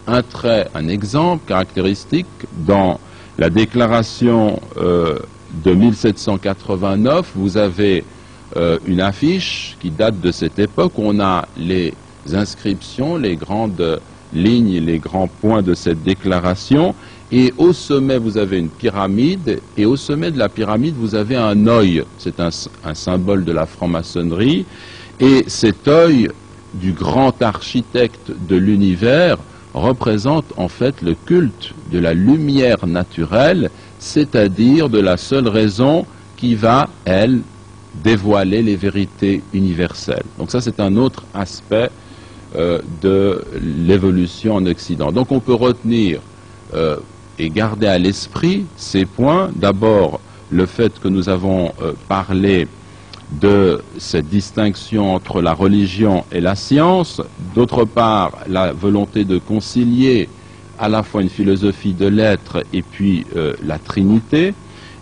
Un trait, un exemple caractéristique dans la déclaration de 1789, vous avez une affiche qui date de cette époque où on a les inscriptions, les grandes lignes, les grands points de cette déclaration, et au sommet vous avez une pyramide, et au sommet de la pyramide vous avez un œil, c'est un symbole de la franc-maçonnerie, et cet œil du grand architecte de l'univers représente en fait le culte de la lumière naturelle, c'est-à-dire de la seule raison qui va, elle, dévoiler les vérités universelles. Donc ça, c'est un autre aspect de l'évolution en Occident. Donc on peut retenir et garder à l'esprit ces points. D'abord, le fait que nous avons parlé de cette distinction entre la religion et la science, d'autre part la volonté de concilier à la fois une philosophie de l'être et puis la Trinité,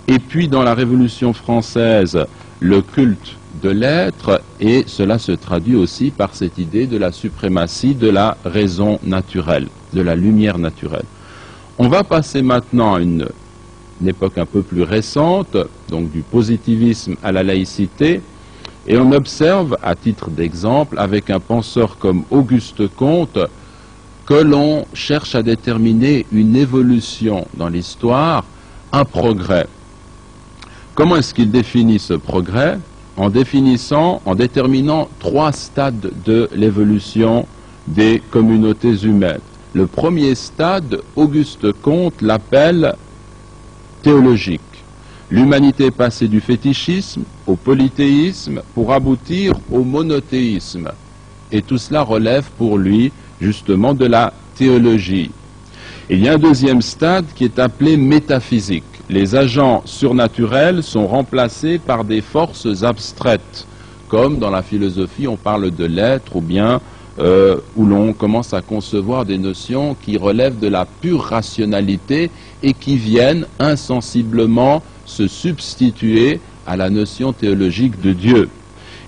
et puis dans la Révolution française le culte de l'être, et cela se traduit aussi par cette idée de la suprématie de la raison naturelle, de la lumière naturelle. On va passer maintenant à une époque un peu plus récente, donc du positivisme à la laïcité, et on observe, à titre d'exemple, avec un penseur comme Auguste Comte, que l'on cherche à déterminer une évolution dans l'histoire, un progrès. Comment est-ce qu'il définit ce progrès? En déterminant 3 stades de l'évolution des communautés humaines. Le premier stade, Auguste Comte l'appelle théologique. L'humanité est passée du fétichisme au polythéisme pour aboutir au monothéisme. Et tout cela relève pour lui justement de la théologie. Il y a un deuxième stade qui est appelé métaphysique. Les agents surnaturels sont remplacés par des forces abstraites, comme dans la philosophie on parle de l'être, ou bien où l'on commence à concevoir des notions qui relèvent de la pure rationalité et qui viennent insensiblement se substituer à la notion théologique de Dieu.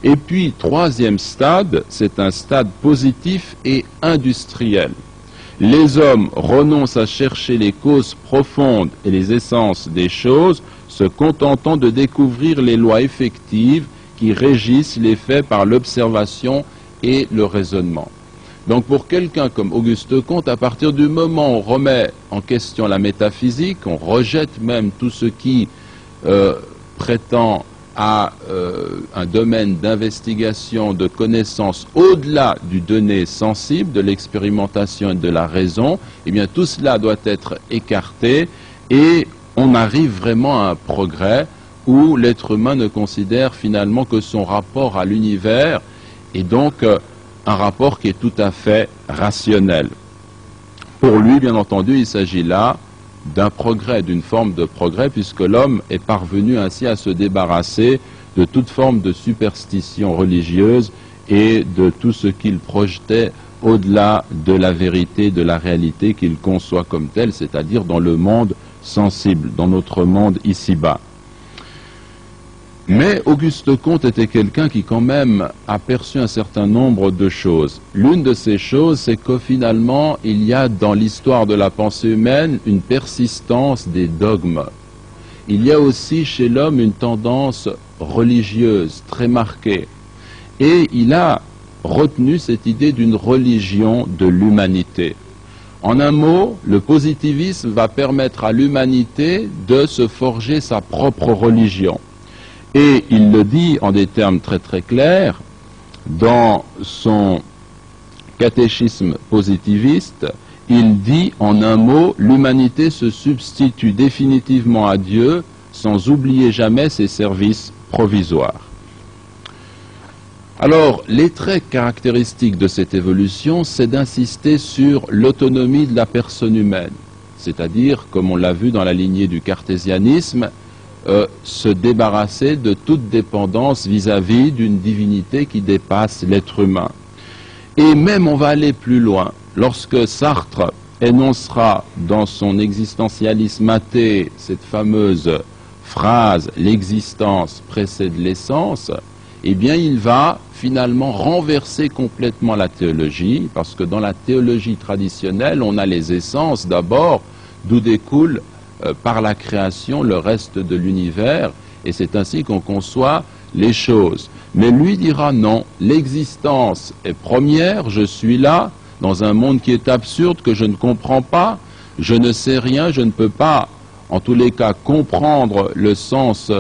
Et puis, troisième stade, c'est un stade positif et industriel. Les hommes renoncent à chercher les causes profondes et les essences des choses, se contentant de découvrir les lois effectives qui régissent les faits par l'observation et le raisonnement. Donc pour quelqu'un comme Auguste Comte, à partir du moment où on remet en question la métaphysique, on rejette même tout ce qui prétend à un domaine d'investigation, de connaissance au-delà du donné sensible, de l'expérimentation et de la raison, eh bien tout cela doit être écarté et on arrive vraiment à un progrès où l'être humain ne considère finalement que son rapport à l'univers et donc un rapport qui est tout à fait rationnel. Pour lui, bien entendu, il s'agit là d'un progrès, d'une forme de progrès, puisque l'homme est parvenu ainsi à se débarrasser de toute forme de superstition religieuse et de tout ce qu'il projetait au-delà de la vérité, de la réalité qu'il conçoit comme telle, c'est-à-dire dans le monde sensible, dans notre monde ici-bas. Mais Auguste Comte était quelqu'un qui quand même a perçu un certain nombre de choses. L'une de ces choses, c'est que finalement, il y a dans l'histoire de la pensée humaine une persistance des dogmes. Il y a aussi chez l'homme une tendance religieuse très marquée. Et il a retenu cette idée d'une religion de l'humanité. En un mot, le positivisme va permettre à l'humanité de se forger sa propre religion. Et il le dit en des termes très très clairs dans son catéchisme positiviste. Il dit en un mot, l'humanité se substitue définitivement à Dieu sans oublier jamais ses services provisoires. Alors, les traits caractéristiques de cette évolution, c'est d'insister sur l'autonomie de la personne humaine, c'est-à-dire, comme on l'a vu dans la lignée du cartésianisme, se débarrasser de toute dépendance vis-à-vis d'une divinité qui dépasse l'être humain. Et même on va aller plus loin. Lorsque Sartre énoncera dans son existentialisme athée cette fameuse phrase « l'existence précède l'essence », eh bien il va finalement renverser complètement la théologie, parce que dans la théologie traditionnelle, on a les essences d'abord, d'où découle par la création le reste de l'univers, et c'est ainsi qu'on conçoit les choses. Mais lui dira non, l'existence est première, je suis là, dans un monde qui est absurde, que je ne comprends pas, je ne sais rien, je ne peux pas, en tous les cas, comprendre le sens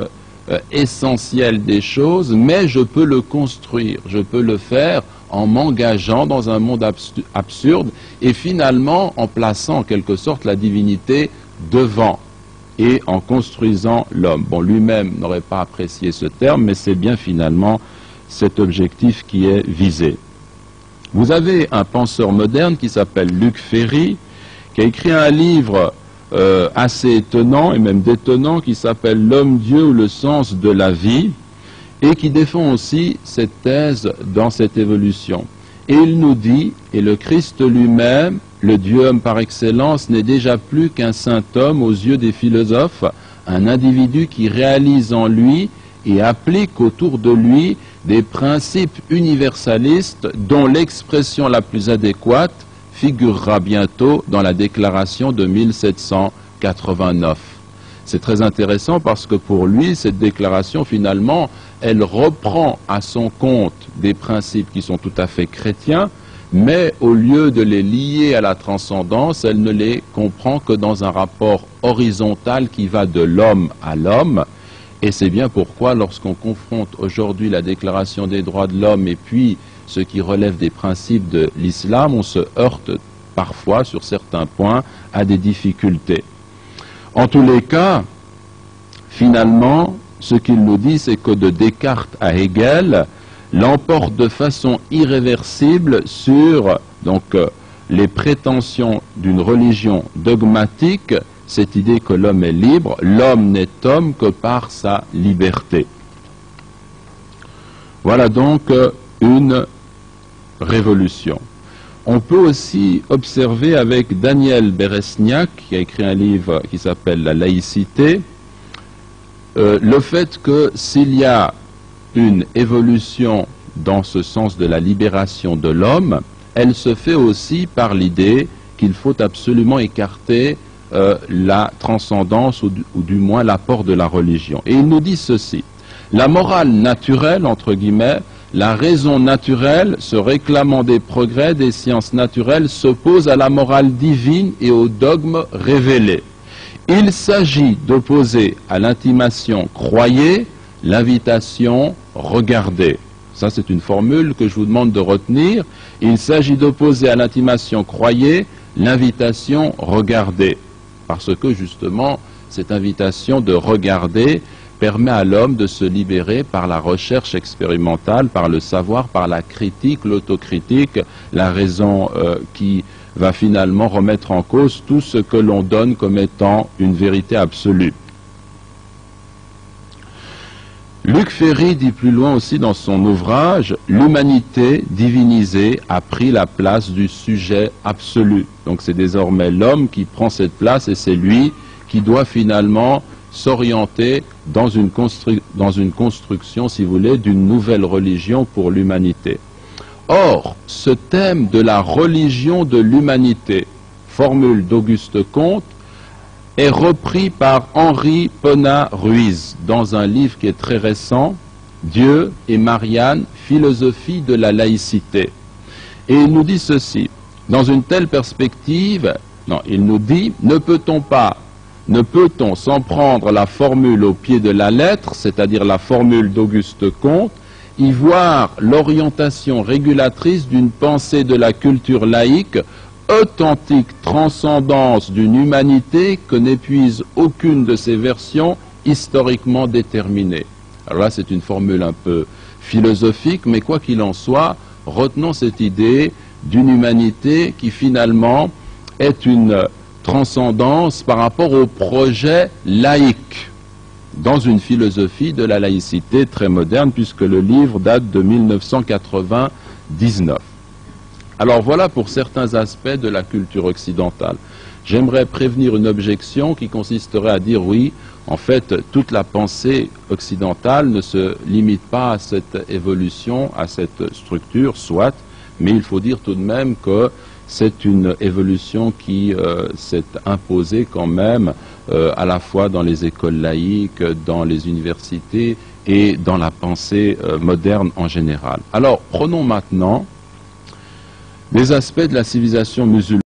essentiel des choses, mais je peux le construire, je peux le faire en m'engageant dans un monde absurde et finalement en plaçant en quelque sorte la divinité devant et en construisant l'homme. Bon, lui-même n'aurait pas apprécié ce terme, mais c'est bien finalement cet objectif qui est visé. Vous avez un penseur moderne qui s'appelle Luc Ferry, qui a écrit un livre assez étonnant et même détonnant qui s'appelle « L'homme-dieu ou le sens de la vie » et qui défend aussi cette thèse dans cette évolution. Et il nous dit, et le Christ lui-même, le Dieu-homme par excellence, n'est déjà plus qu'un saint homme aux yeux des philosophes, un individu qui réalise en lui et applique autour de lui des principes universalistes dont l'expression la plus adéquate figurera bientôt dans la déclaration de 1789. C'est très intéressant parce que pour lui, cette déclaration, finalement, elle reprend à son compte des principes qui sont tout à fait chrétiens, mais au lieu de les lier à la transcendance, elle ne les comprend que dans un rapport horizontal qui va de l'homme à l'homme. Et c'est bien pourquoi, lorsqu'on confronte aujourd'hui la Déclaration des droits de l'homme et puis ce qui relève des principes de l'islam, on se heurte parfois, sur certains points, à des difficultés. En tous les cas, finalement, ce qu'il nous dit, c'est que de Descartes à Hegel, l'emporte de façon irréversible sur les prétentions d'une religion dogmatique, cette idée que l'homme est libre, l'homme n'est homme que par sa liberté. Voilà donc une révolution. On peut aussi observer avec Daniel Beresniak, qui a écrit un livre qui s'appelle « La laïcité », le fait que s'il y a une évolution dans ce sens de la libération de l'homme, elle se fait aussi par l'idée qu'il faut absolument écarter la transcendance ou du moins l'apport de la religion. Et il nous dit ceci: la morale naturelle, entre guillemets, la raison naturelle, se réclamant des progrès des sciences naturelles, s'oppose à la morale divine et au dogme révélé. Il s'agit d'opposer à l'intimation croyez, l'invitation regardez. Ça, c'est une formule que je vous demande de retenir. Il s'agit d'opposer à l'intimation croyez, l'invitation regardez. Parce que justement, cette invitation de regarder permet à l'homme de se libérer par la recherche expérimentale, par le savoir, par la critique, l'autocritique, la raison qui va finalement remettre en cause tout ce que l'on donne comme étant une vérité absolue. Luc Ferry dit plus loin aussi dans son ouvrage, l'humanité divinisée a pris la place du sujet absolu. Donc c'est désormais l'homme qui prend cette place et c'est lui qui doit finalement s'orienter dans une construction, si vous voulez, d'une nouvelle religion pour l'humanité. Or, ce thème de la religion de l'humanité, formule d'Auguste Comte, est repris par Henri Penat-Ruiz dans un livre qui est très récent, Dieu et Marianne, philosophie de la laïcité. Et il nous dit ceci, dans une telle perspective, il nous dit, ne peut-on s'en prendre la formule au pied de la lettre, c'est-à-dire la formule d'Auguste Comte, y voir l'orientation régulatrice d'une pensée de la culture laïque, authentique transcendance d'une humanité que n'épuise aucune de ces versions historiquement déterminées. Alors là, c'est une formule un peu philosophique, mais quoi qu'il en soit, retenons cette idée d'une humanité qui finalement est une transcendance par rapport au projet laïque, dans une philosophie de la laïcité très moderne, puisque le livre date de 1999. Alors voilà pour certains aspects de la culture occidentale. J'aimerais prévenir une objection qui consisterait à dire oui, en fait, toute la pensée occidentale ne se limite pas à cette évolution, à cette structure, soit, mais il faut dire tout de même que c'est une évolution qui s'est imposée quand même à la fois dans les écoles laïques, dans les universités et dans la pensée moderne en général. Alors, prenons maintenant des aspects de la civilisation musulmane.